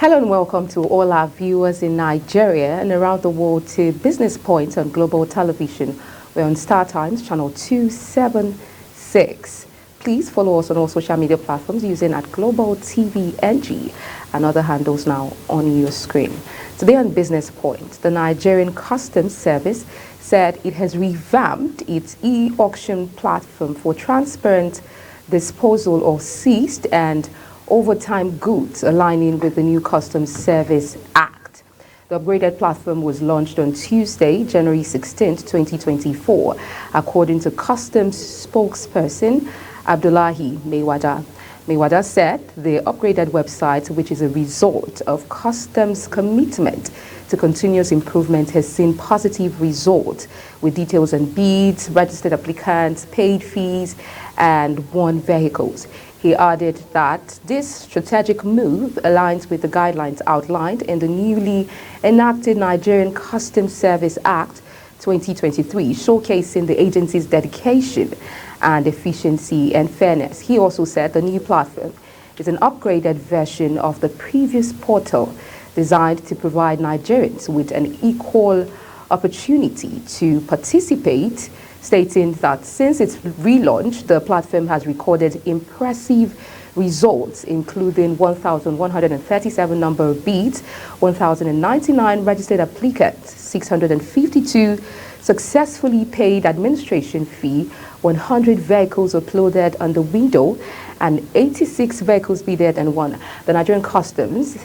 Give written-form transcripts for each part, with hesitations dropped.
Hello and welcome to all our viewers in Nigeria and around the world to Business Point on Global Television. We're on Star Times, channel 276. Please follow us on all social media platforms using at Global TV NG and other handles now on your screen. Today on Business Point, the Nigerian Customs Service said it has revamped its e-auction platform for transparent disposal of seized and overtime goods, aligning with the new Customs Service Act. The upgraded platform was launched on Tuesday, January 16, 2024, according to Customs spokesperson Abdullahi Maiwada. Maiwada said the upgraded website, which is a result of Customs' commitment to continuous improvement, has seen positive results with details on bids, registered applicants, paid fees, and won vehicles. He added that this strategic move aligns with the guidelines outlined in the newly enacted Nigerian Customs Service Act 2023, showcasing the agency's dedication and efficiency and fairness. He also said the new platform is an upgraded version of the previous portal designed to provide Nigerians with an equal opportunity to participate, stating that since its relaunch, the platform has recorded impressive results, including 1,137 number of bids, 1,099 registered applicants, 652 successfully paid administration fee, 100 vehicles uploaded on the window, and 86 vehicles bidded and won. The Nigerian Customs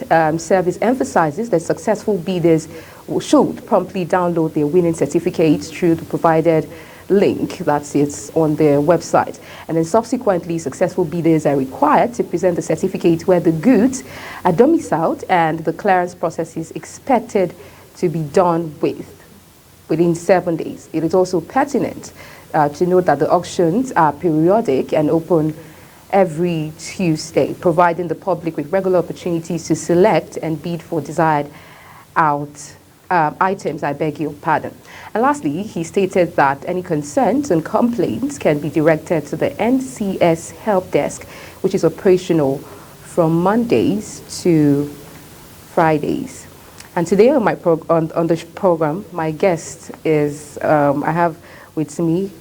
Service emphasizes that successful bidders should promptly download their winning certificates through the provided link that is on their website, and then subsequently successful bidders are required to present the certificate where the goods are domiciled, and the clearance process is expected to be done within 7 days. It is also pertinent to note that the auctions are periodic and open every Tuesday, providing the public with regular opportunities to select and bid for desired items, I beg your pardon. And lastly, he stated that any concerns and complaints can be directed to the NCS Help Desk, which is operational from Mondays to Fridays. And today on on the program, my guest is, I have with me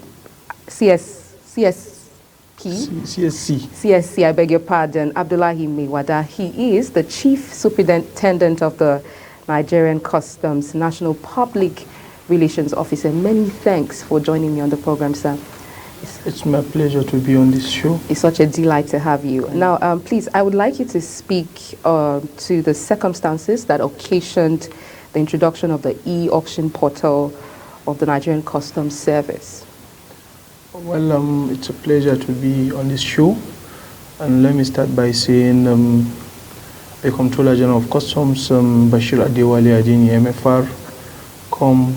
CSC, I beg your pardon, Abdullahi Maiwada. He is the Chief Superintendent of the Nigerian Customs National Public Relations Officer. Many thanks for joining me on the program, sir. It's my pleasure to be on this show. It's such a delight to have you. Now, please, I would like you to speak to the circumstances that occasioned the introduction of the e-auction portal of the Nigerian Customs Service. Well, it's a pleasure to be on this show. And let me start by saying the Comptroller General of Customs, Bashir Adewale Adini, MFR, came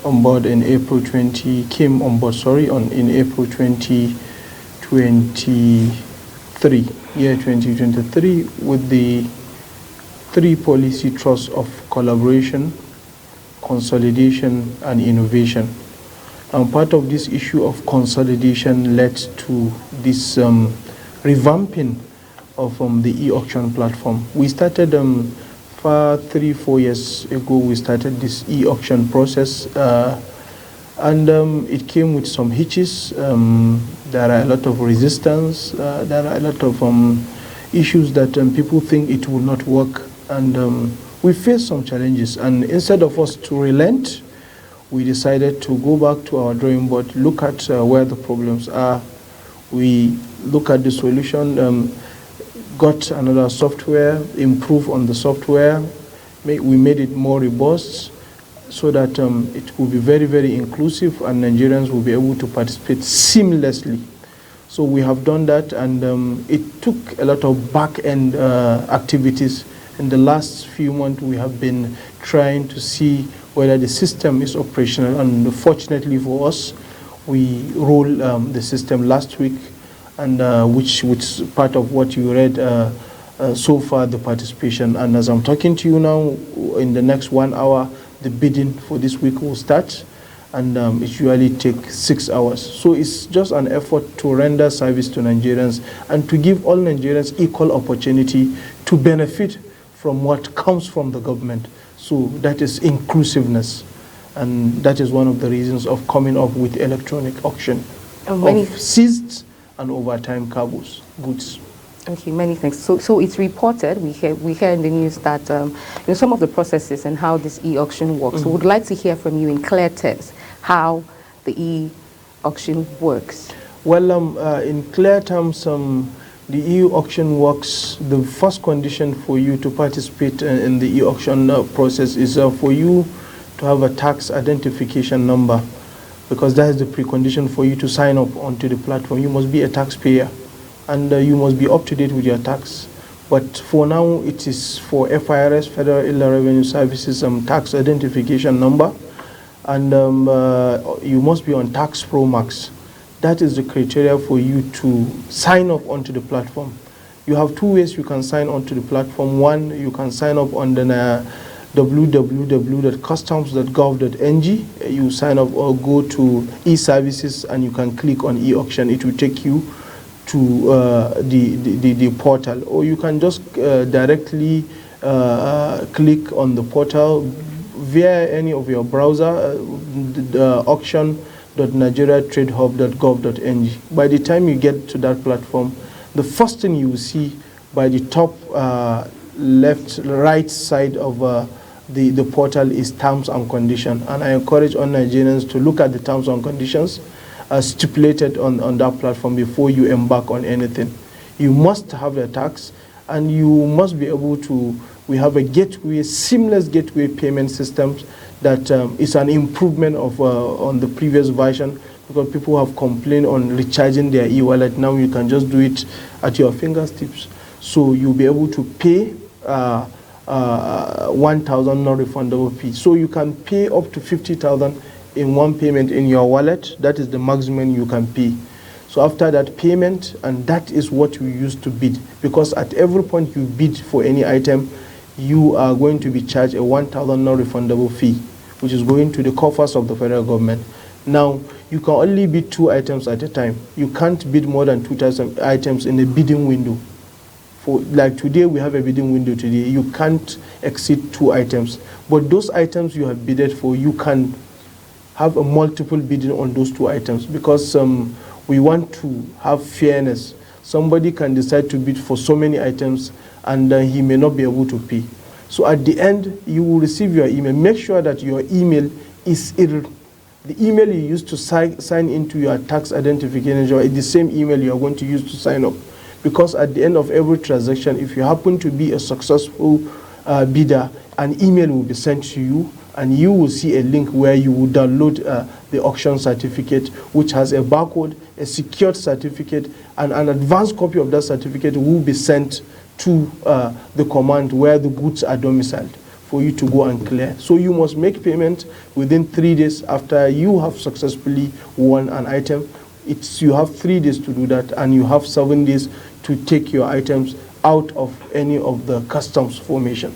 on board in April 2023, with the three policy thrusts of collaboration, consolidation, and innovation. And part of this issue of consolidation led to this revamping of the e-auction platform. We started 3-4 years ago. We started this e-auction process, and it came with some hitches. There are a lot of resistance. There are a lot of issues that people think it will not work, and we faced some challenges. And instead of us to relent, we decided to go back to our drawing board, look at where the problems are. We look at the solution, got another software, improve on the software. We made it more robust so that it will be very, very inclusive and Nigerians will be able to participate seamlessly. So we have done that, and it took a lot of back-end activities. In the last few months, we have been trying to see whether the system is operational, and fortunately for us, we rolled the system last week, and which is part of what you read so far, the participation. And as I'm talking to you now, in the next 1 hour, the bidding for this week will start, and it usually takes 6 hours. So it's just an effort to render service to Nigerians and to give all Nigerians equal opportunity to benefit from what comes from the government. So that is inclusiveness. And that is one of the reasons of coming up with electronic auction of seized and overtime cargoes, goods. Okay, many thanks. So it's reported, we hear in the news that some of the processes and how this e-auction works. We would like to hear from you in clear terms how the e-auction works. Well, in clear terms, the e-auction works. The first condition for you to participate in the e-auction process is for you to have a tax identification number, because that is the precondition for you to sign up onto the platform. You must be a taxpayer, and you must be up to date with your tax. But for now, it is for FIRS, Federal Inland Revenue Services, tax identification number, and you must be on Tax Pro Max. That is the criteria for you to sign up onto the platform. You have two ways you can sign onto the platform. One, you can sign up on the www.customs.gov.ng. You sign up or go to e-services and you can click on e-auction. It will take you to the portal, or you can just directly click on the portal via any of your browser, auction.nigeriatradehub.gov.ng. By the time you get to that platform, the first thing you will see by the top right side of the portal is terms and conditions. And I encourage all Nigerians to look at the terms and conditions stipulated on that platform before you embark on anything. You must have the tax, and you must be able to, we have a gateway, seamless gateway payment systems that is an improvement of on the previous version, because people have complained on recharging their e-wallet. Now you can just do it at your fingertips. So you'll be able to pay 1,000 non-refundable fee. So you can pay up to 50,000 in one payment in your wallet. That is the maximum you can pay. So after that payment, and that is what we use to bid, because at every point you bid for any item, you are going to be charged a 1,000 non-refundable fee, which is going to the coffers of the federal government. Now, you can only bid 2 items at a time. You can't bid more than 2 items in a bidding window. For, like today, we have a bidding window today. You can't exceed 2 items. But those items you have bidded for, you can have a multiple bidding on those 2 items, because we want to have fairness. Somebody can decide to bid for so many items, and he may not be able to pay. So at the end, you will receive your email. Make sure that your email is the email you used to sign into your tax identification is the same email you are going to use to sign up. Because at the end of every transaction, if you happen to be a successful bidder, an email will be sent to you, and you will see a link where you will download the auction certificate, which has a barcode, a secured certificate, and an advanced copy of that certificate will be sent to the command where the goods are domiciled for you to go and clear. So you must make payment within 3 days after you have successfully won an item. You have 3 days to do that, and you have 7 days to take your items out of any of the customs formation.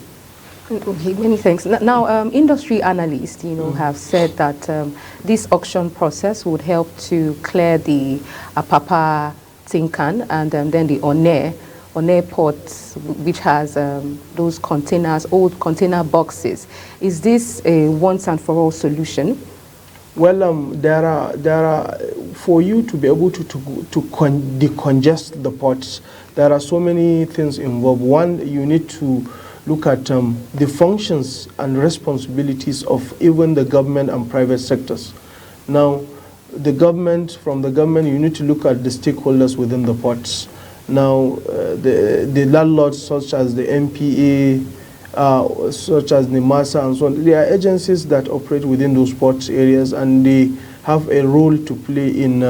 Okay, many thanks. Now, industry analysts, have said that this auction process would help to clear the Apapa Tinkan and then the Onne port, which has those containers, old container boxes. Is this a once and for all solution? Well, there are for you to be able to decongest the ports, there are so many things involved. One, you need to look at the functions and responsibilities of even the government and private sectors. Now, from the government, you need to look at the stakeholders within the ports. Now, the landlords such as the MPA, such as NIMASA and so on, they are agencies that operate within those ports areas, and they have a role to play in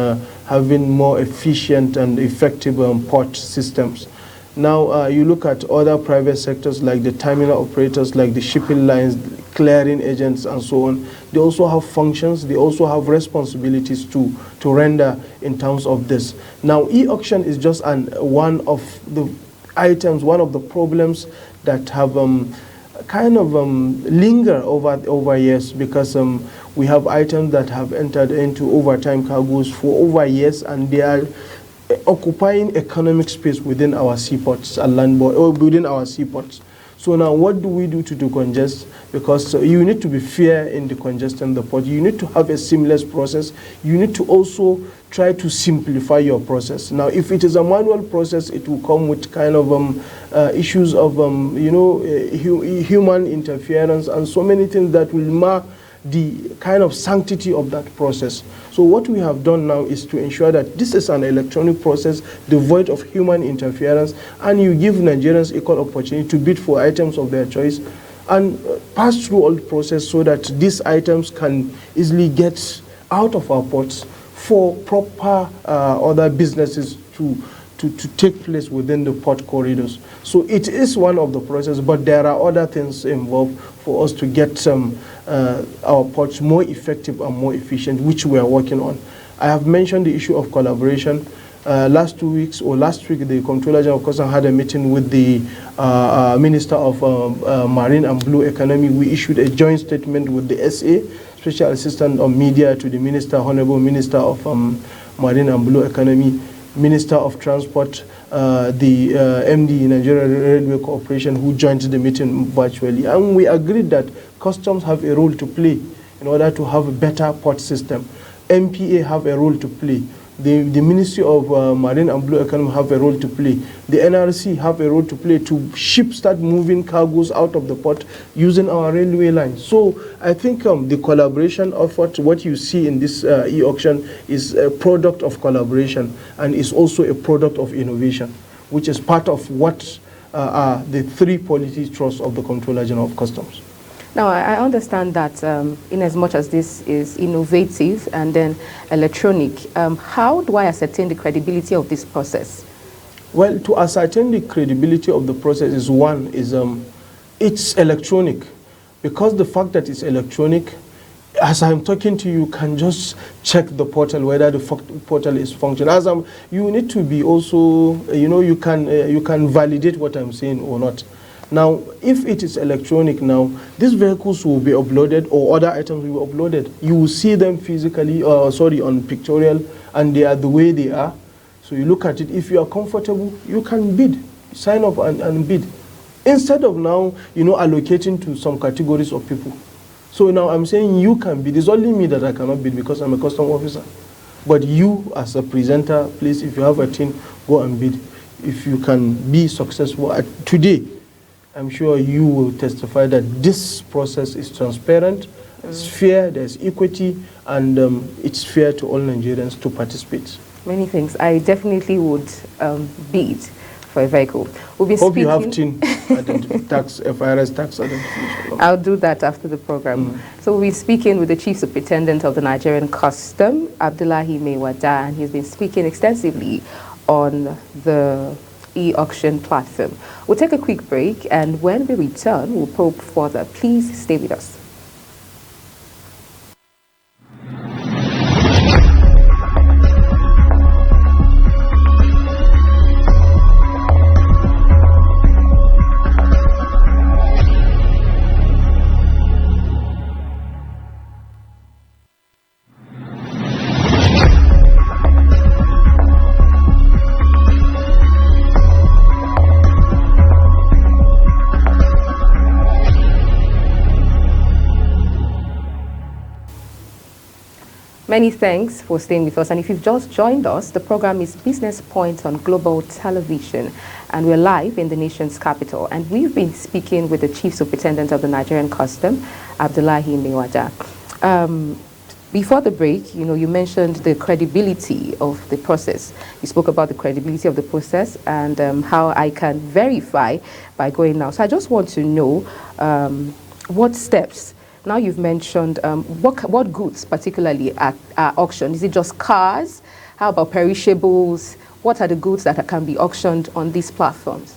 having more efficient and effective port systems. Now, you look at other private sectors like the terminal operators, like the shipping lines, clearing agents, and so on. They also have functions, they also have responsibilities to render in terms of this. Now, e-auction is just one of the items, one of the problems that have kind of linger over years, because we have items that have entered into overtime cargoes for over years, and they are occupying economic space within our seaports and within our seaports. So now what do we do to decongest? Because you need to be fair in decongesting the port. You need to have a seamless process. You need to also try to simplify your process. Now, if it is a manual process, it will come with kind of issues of, human interference and so many things that will mar the kind of sanctity of that process. So what we have done now is to ensure that this is an electronic process devoid of human interference, and you give Nigerians equal opportunity to bid for items of their choice and pass through all the process so that these items can easily get out of our ports for proper other businesses to take place within the port corridors. So it is one of the processes, but there are other things involved for us to get our ports more effective and more efficient, which we are working on. I have mentioned the issue of collaboration. Last 2 weeks, or last week, the Comptroller General of Customs had a meeting with the Minister of Marine and Blue Economy. We issued a joint statement with the SA, Special Assistant on Media to the Minister, Honorable Minister of Marine and Blue Economy, Minister of Transport, the MD Nigeria Railway Corporation, who joined the meeting virtually. And we agreed that customs have a role to play in order to have a better port system. MPA have a role to play. The Ministry of Marine and Blue Economy have a role to play. The NRC have a role to play to start moving cargoes out of the port using our railway lines. So I think the collaboration of what you see in this e-auction is a product of collaboration and is also a product of innovation, which is part of what are the three policy thrusts of the Comptroller General of Customs. Now, I understand that in as much as this is innovative and then electronic, how do I ascertain the credibility of this process? Well, to ascertain the credibility of the process is it's electronic. Because the fact that it's electronic, as I'm talking to you, can just check the portal, whether the portal is functioning. You need to be also, you can validate what I'm saying or not. Now, if it is electronic now, these vehicles will be uploaded or other items will be uploaded. You will see them physically, on pictorial, and they are the way they are. So you look at it. If you are comfortable, you can bid, sign up and bid. Instead of now, allocating to some categories of people. So now I'm saying you can bid. It's only me that I cannot bid because I'm a custom officer. But you, as a presenter, please, if you have a team, go and bid. If you can be successful today, I'm sure you will testify that this process is transparent, it's fair, there's equity, and it's fair to all Nigerians to participate. Many things. I definitely would bid for a vehicle. We'll be Hope you have TIN, FIRS tax identification. I'll do that after the program. So we'll be speaking with the Chief Superintendent of the Nigerian Custom, Abdullahi Maiwada, and he's been speaking extensively on the e-auction platform. We'll take a quick break, and when we return, we'll probe further. Please stay with us. Many thanks for staying with us. And if you've just joined us, the program is Business Point on Global Television, and we're live in the nation's capital. And we've been speaking with the Chief Superintendent of the Nigerian Custom, Abdullahi Maiwada. Before the break, you mentioned the credibility of the process. You spoke about the credibility of the process and how I can verify by going now. So I just want to know what steps. Now you've mentioned what goods particularly are auctioned. Is it just cars? How about perishables? What are the goods that can be auctioned on these platforms?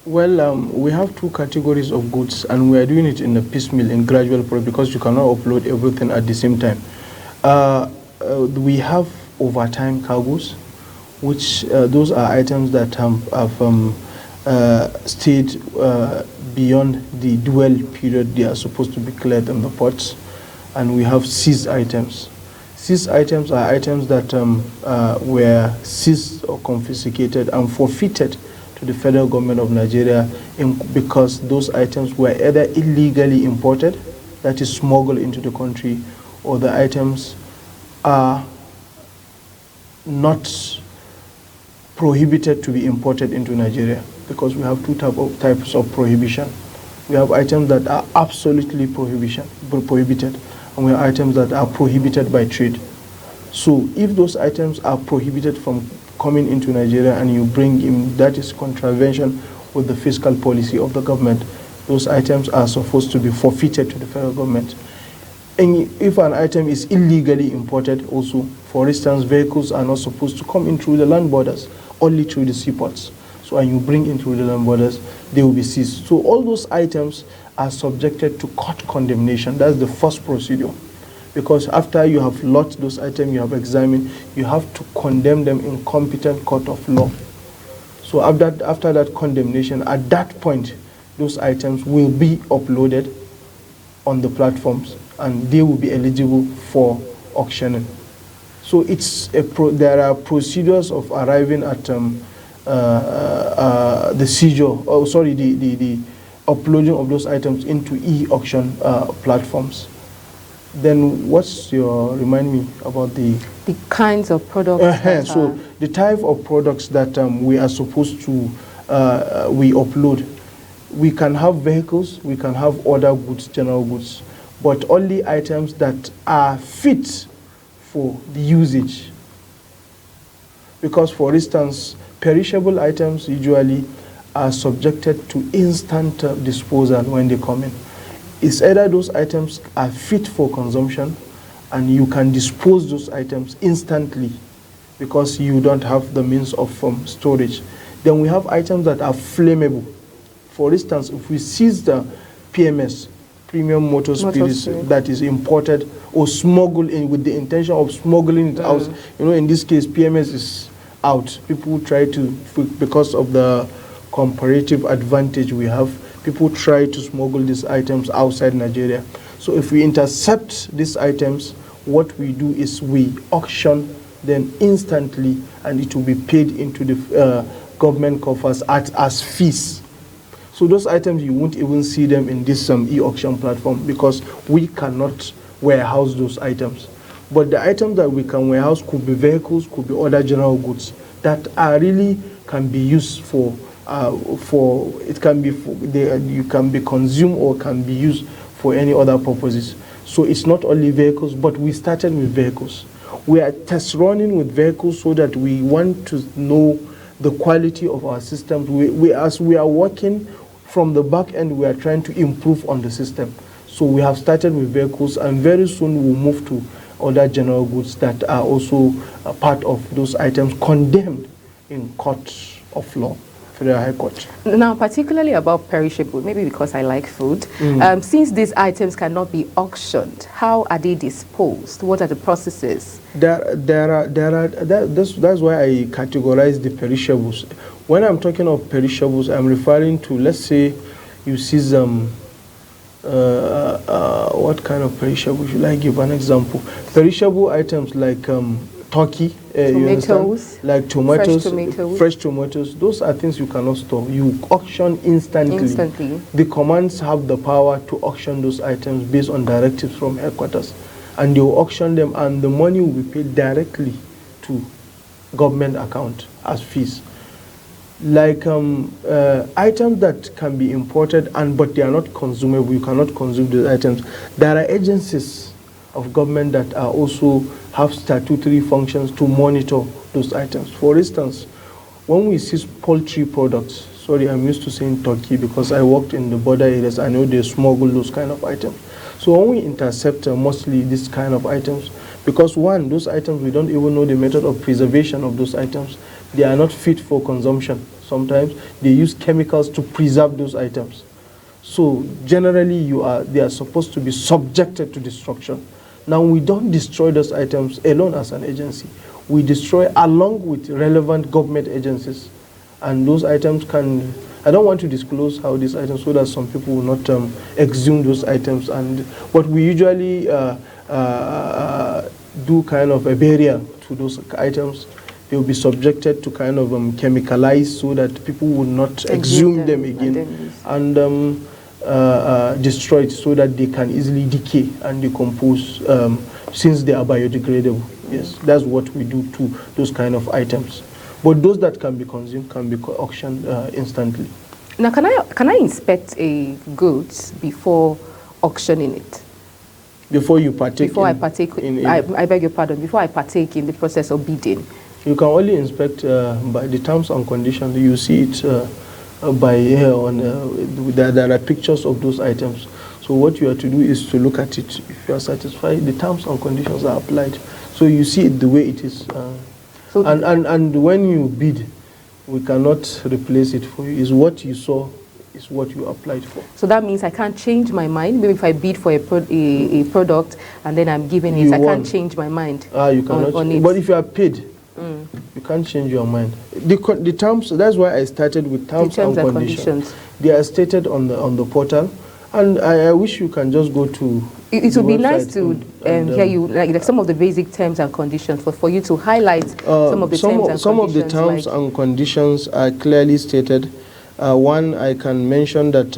Well, we have two categories of goods, and we are doing it in a piecemeal, in gradual process, because you cannot upload everything at the same time. We have overtime cargoes, which those are items that have stayed beyond the dwell period they are supposed to be cleared in the ports. And we have seized items. Seized items are items that were seized or confiscated and forfeited to to the federal government of Nigeria because those items were either illegally imported, that is smuggled into the country, or the items are not prohibited to be imported into Nigeria, because we have two types of prohibition. We have items that are absolutely prohibited, and we have items that are prohibited by trade. So if those items are prohibited from coming into Nigeria and you bring in, that is contravention with the fiscal policy of the government. Those items are supposed to be forfeited to the federal government. And if an item is illegally imported also, for instance, vehicles are not supposed to come in through the land borders, only through the seaports. So when you bring in through the land borders, they will be seized. So all those items are subjected to court condemnation. That's the first procedure. Because after you have locked those items, you have examined, you have to condemn them in competent court of law. So after that condemnation, at that point, those items will be uploaded on the platforms and they will be eligible for auctioning. So there are procedures of arriving at the seizure, the uploading of those items into e-auction platforms. Then remind me about the kinds of products. So the type of products that we are supposed to we upload. We can have vehicles, we can have other goods, general goods, but only items that are fit for the usage. Because, for instance, perishable items usually are subjected to instant disposal when they come in. It's either those items are fit for consumption and you can dispose those items instantly because you don't have the means of storage. Then we have items that are flammable. For instance, if we seize the PMS, premium motor spirits, that is imported or smuggled in with the intention of smuggling it out, in this case, PMS is out. People try to, because of the comparative advantage we have, people try to smuggle these items outside Nigeria. So if we intercept these items, what we do is we auction them instantly and it will be paid into the government coffers as fees. So those items, you won't even see them in this e-auction platform because we cannot warehouse those items. But the items that we can warehouse could be vehicles, could be other general goods that are really can be used you can be consumed or can be used for any other purposes. So it's not only vehicles, but we started with vehicles. We are test running with vehicles so that we want to know the quality of our systems. As we are working from the back end, we are trying to improve on the system. So we have started with vehicles, and very soon we'll move to other general goods that are also a part of those items condemned in court of law, Federal High Court. Now, particularly about perishable, maybe because I like food, since these items cannot be auctioned, how are they disposed? What are the processes? That's why I categorize the perishables. When I'm talking of perishables, I'm referring to, let's say, you seize what kind of perishable should I give an example? Perishable items like turkey, tomatoes, like tomatoes, fresh tomatoes. Those are things you cannot store. You auction instantly. The commands have the power to auction those items based on directives from headquarters, and they will auction them, and the money will be paid directly to government account as fees. Like items that can be imported but they are not consumable, you cannot consume those items. There are agencies of government that are also have statutory functions to monitor those items. For instance, when we seize poultry products, sorry, I'm used to saying turkey because I worked in the border areas, I know they smuggle those kind of items. So when we intercept mostly this kind of items, because one, those items, we don't even know the method of preservation of those items. They are not fit for consumption. Sometimes they use chemicals to preserve those items. So generally they are supposed to be subjected to destruction. Now we don't destroy those items alone as an agency. We destroy along with relevant government agencies. And those items can, I don't want to disclose how these items, so that some people will not exhume those items. But we usually do kind of a burial to those items. they'll be subjected to kind of chemicalized so that people will not exhume them again and destroyed so that they can easily decay and decompose since they are biodegradable. Yes, that's what we do to those kind of items. But those that can be consumed can be auctioned instantly. Now, can I inspect a goods before auctioning it? Before you partake? Before I partake, I beg your pardon, before I partake in the process of bidding? You can only inspect by the terms and conditions. You see it by there are pictures of those items. So what you have to do is to look at it. If you are satisfied, the terms and conditions are applied. So you see it the way it is. And when you bid, we cannot replace it for you. It's what you saw, is what you applied for. So that means I can't change my mind. Maybe if I bid for a product and then I'm given it, I can't change my mind. You cannot. On it. But if you are paid, you can't change your mind. The terms. That's why I started with terms and conditions. They are stated on the portal, and I wish you can just go to. It would be nice to hear you like some of the basic terms and conditions for you to highlight some of the terms and conditions. Some of the terms and conditions are clearly stated. One, I can mention that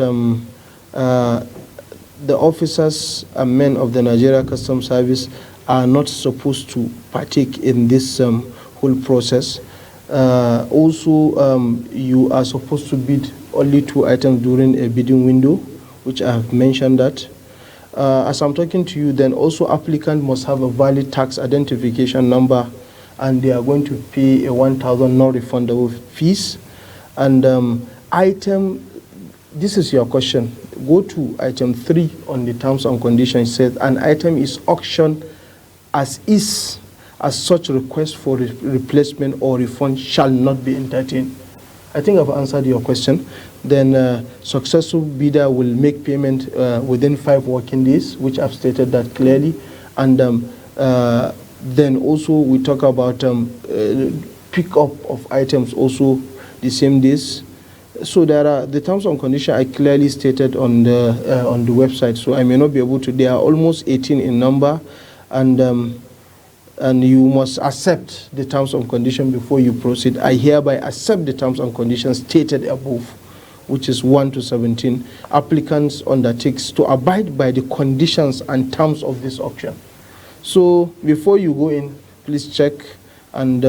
the officers and men of the Nigeria Customs Service are not supposed to partake in this whole process. Also, you are supposed to bid only 2 items during a bidding window, which I have mentioned that. As I'm talking to you, then also applicant must have a valid tax identification number, and they are going to pay a 1,000 non-refundable fees. And this is your question. Go to item 3 on the terms and conditions. It says an item is auctioned as such request for replacement or refund shall not be entertained. I think I've answered your question. Then successful bidder will make payment within 5 working days, which I've stated that clearly. And then also we talk about pick up of items also the same days. So there are the terms and conditions I clearly stated on the website. So I may not be able to. They are almost 18 in number, and you must accept the terms and conditions before you proceed. I hereby accept the terms and conditions stated above, which is 1 to 17. Applicants undertakes to abide by the conditions and terms of this auction. So before you go in, please check. And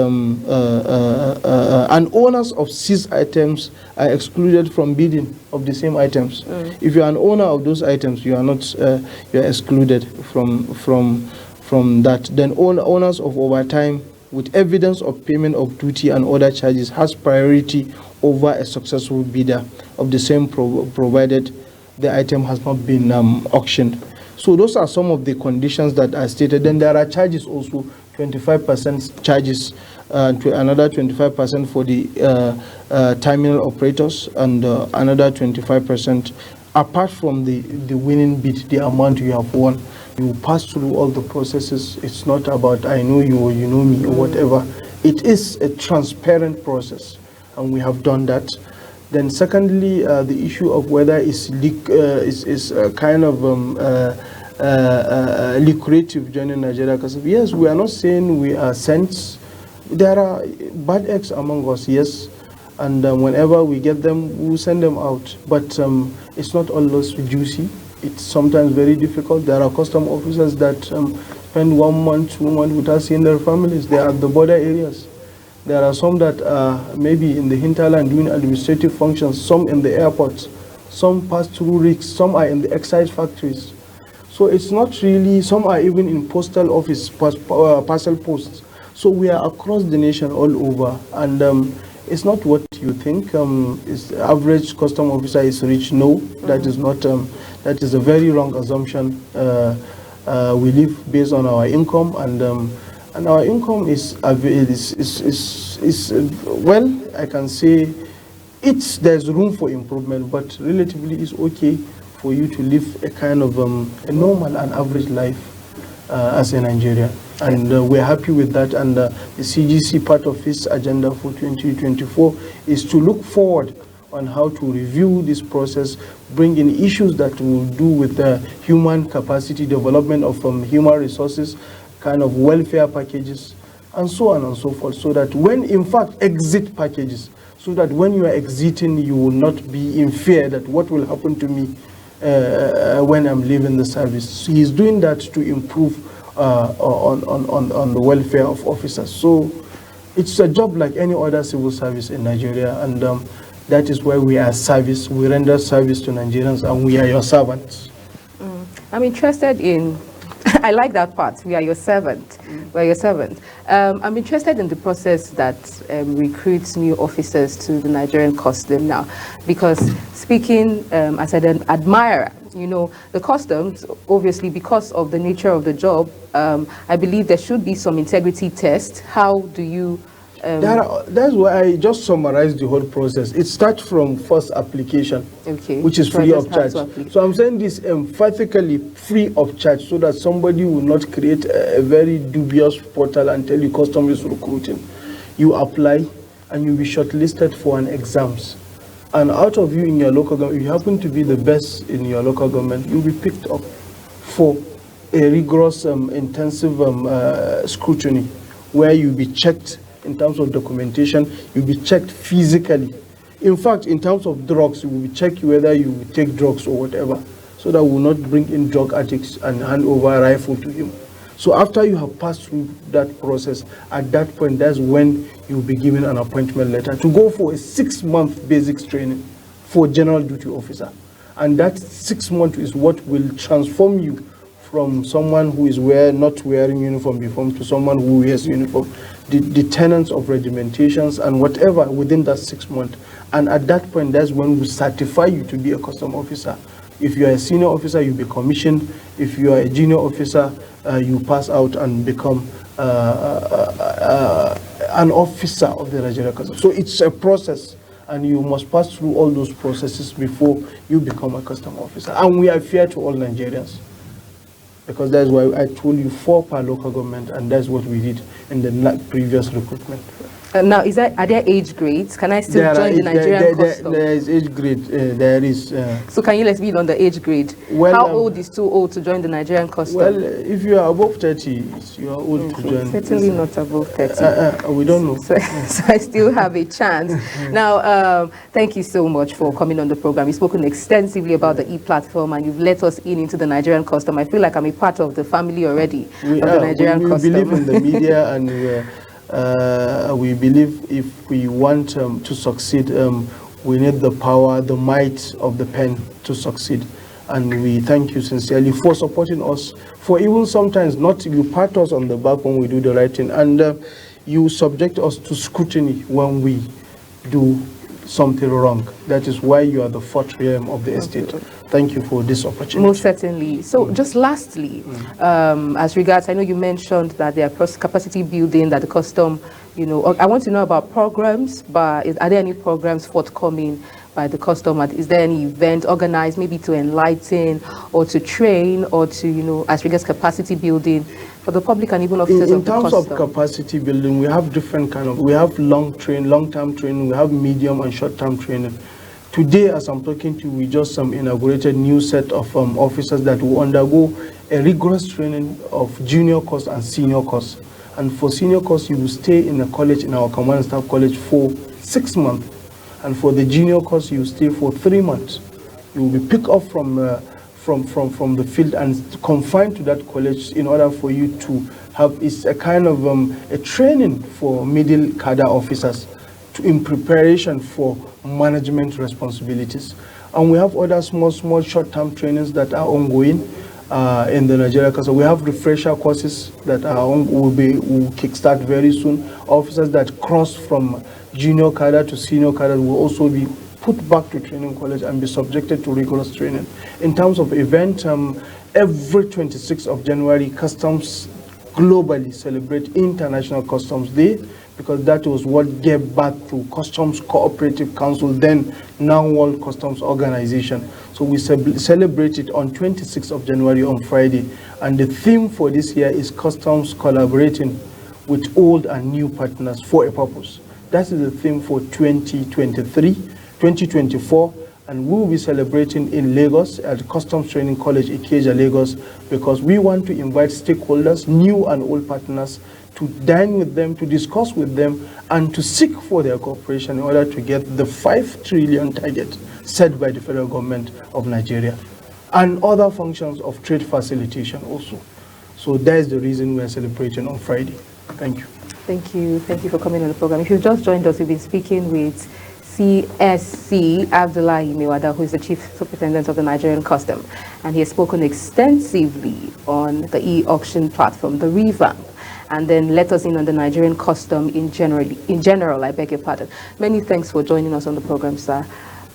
owners of seized items are excluded from bidding of the same items. If you are an owner of those items, you are not. You are excluded from that. Then owners of overtime with evidence of payment of duty and other charges has priority over a successful bidder of the same provided the item has not been auctioned. So those are some of the conditions that are stated. Then there are charges also. 25% charges, another 25% for the terminal operators, and another 25% apart from the winning bid, the amount you have won. You pass through all the processes. It's not about I know you or you know me or whatever. It is a transparent process, and we have done that. Then secondly, the issue of whether it's kind of lucrative joining Nigeria Customs. Yes, we are not saying we are saints. There are bad eggs among us, yes, and whenever we get them, we send them out. But it's not always juicy. It's sometimes very difficult. There are custom officers that spend 1 month, 2 months without seeing their families. They are at the border areas. There are some that are maybe in the hinterland doing administrative functions, some in the airports, some pass through rigs, some are in the excise factories. So it's not really, some are even in postal office, parcel posts. So we are across the nation, all over, and it's not what you think. Is the average custom officer is rich? No, that is not. That is a very wrong assumption. We live based on our income, and our income is well, I can say, there's room for improvement, but relatively it's okay for you to live a kind of a normal and average life as a Nigerian. And we're happy with that. And the CGC part of its agenda for 2024 is to look forward on how to review this process, bring in issues that will do with human capacity development of human resources, kind of welfare packages, and so on and so forth, so that when, in fact, exit packages, so that when you are exiting, you will not be in fear that what will happen to me when I'm leaving the service. He's doing that to improve on the welfare of officers. So it's a job like any other civil service in Nigeria, and that is why we are service. We render service to Nigerians, and we are your servants. I'm interested in, I like that part, we are your servant. We are your servant. I'm interested in the process that recruits new officers to the Nigerian custom now, because speaking as an admirer, you know, the customs, obviously because of the nature of the job, I believe there should be some integrity test. How do you... That's why I just summarized the whole process. It starts from first application, okay, which is free of charge. So I'm saying this emphatically free of charge, so that somebody will not create a very dubious portal and tell you custom is recruiting. You apply and you'll be shortlisted for an exams. And out of you in your local government, if you happen to be the best in your local government, you'll be picked up for a rigorous, intensive scrutiny, where you'll be checked in terms of documentation, you'll be checked physically. In fact, in terms of drugs, you will be checked whether you take drugs or whatever, so that we will not bring in drug addicts and hand over a rifle to him. So after you have passed through that process, at that point, that's when you'll be given an appointment letter to go for a 6-month basics training for general duty officer. And that 6 months is what will transform you from someone who is not wearing uniform before to someone who wears uniform. The tenets of regimentations and whatever within that 6 months. And at that point, that's when we certify you to be a custom officer. If you are a senior officer, you be commissioned. If you are a junior officer, you pass out and become an officer of the Nigeria Customs. So it's a process, and you must pass through all those processes before you become a custom officer. And we are fair to all Nigerians, because that's why I told you 4 per local government, and that's what we did in the previous recruitment. Now, are there age grades? Can I still join the Nigerian custom? There is age grade. There is. So can you let me know on the age grade? Well, how old is too old to join the Nigerian custom? Well, if you are above 30, you are old to join. Certainly not above 30. We don't know. So I still have a chance. Now, thank you so much for coming on the program. You've spoken extensively about the e-platform, and you've let us into the Nigerian custom. I feel like I'm a part of the family already of the Nigerian custom. We believe in the media, and we believe if we want to succeed, we need the power, the might of the pen to succeed. And we thank you sincerely for supporting us, for even sometimes not you pat us on the back when we do the right thing, and you subject us to scrutiny when we do something wrong. That is why you are the 4th realm of the estate. Thank you for this opportunity. Most certainly. So just lastly, as regards, I know you mentioned that there are capacity building, that the custom, you know, I want to know about programs, but are there any programs forthcoming by the custom? Is there any event organized maybe to enlighten or to train or to, you know, as regards capacity building for the public and even officers of the custom? In terms of capacity building, we have different we have long-term training, we have medium and short-term training. Today, as I'm talking to you, we just inaugurated a new set of officers that will undergo a rigorous training of junior course and senior course. And for senior course, you will stay in a college, in our command and staff college, for 6 months. And for the junior course, you will stay for 3 months. You will be picked up from the field and confined to that college in order for you to have, it's a kind of a training for middle cadre officers in preparation for management responsibilities. And we have other small short-term trainings that are ongoing in the Nigeria Custom. We have refresher courses that will kickstart very soon. Officers that cross from junior cadre to senior cadre will also be put back to training college and be subjected to rigorous training. In terms of event, every 26th of January, Customs globally celebrate International Customs Day, because that was what gave birth to Customs Cooperative Council, then now World Customs Organization. So we celebrate it on 26th of January on Friday. And the theme for this year is Customs collaborating with old and new partners for a purpose. That is the theme for 2023, 2024, and we will be celebrating in Lagos at the Customs Training College, Ikeja, Lagos, because we want to invite stakeholders, new and old partners, to dine with them, to discuss with them, and to seek for their cooperation in order to get the 5 trillion target set by the federal government of Nigeria, and other functions of trade facilitation also. So that is the reason we are celebrating on Friday. Thank you. Thank you. Thank you for coming on the program. If you've just joined us, we've been speaking with CSC Abdullahi Mewada, who is the Chief Superintendent of the Nigerian Custom, and he has spoken extensively on the e-auction platform, the revamp, and then let us in on the Nigerian Custom in general, I beg your pardon. Many thanks for joining us on the program, sir.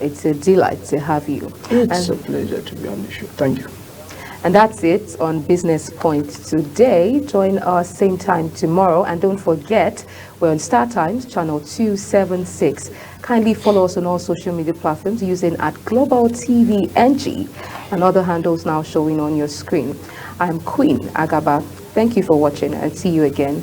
It's a delight to have you. It's a pleasure to be on the show. Thank you. And that's it on Business Point today. Join us same time tomorrow. And don't forget, we're on Star Times, channel 276. Kindly follow us on all social media platforms using @GlobalTVNG and other handles now showing on your screen. I'm Queen Agaba. Thank you for watching and see you again